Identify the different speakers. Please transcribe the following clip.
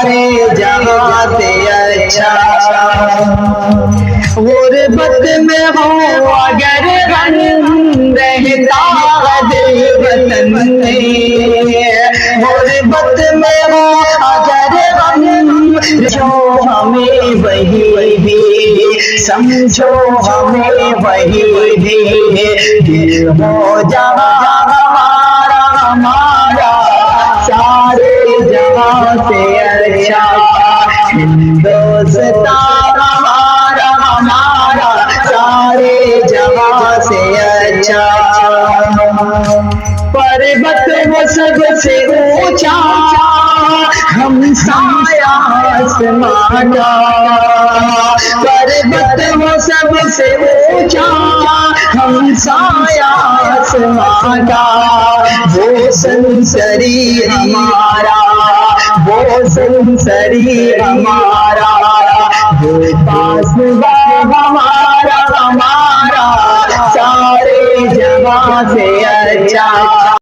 Speaker 1: सारे जहां से अच्छा। गुर्बत में हो अगर गम रहता दिल वतन में, गुर्बत में हो अगर गम जो हमें वही भी समझो, हमें वही भी दिल हो जहां हमारा हमारा सारे जहां से अच्छा। हिंदुस्तान हमारा हमारा सारे जहां से अच्छा। पर्वत वो सबसे ऊंचा हम साया आसमां का, पर्वत वो सबसे ऊंचा हम साया आसमां का। वो संसरी हमारा, वो संसरी हमारा, वो पास हमारा हमारा सारे जहां से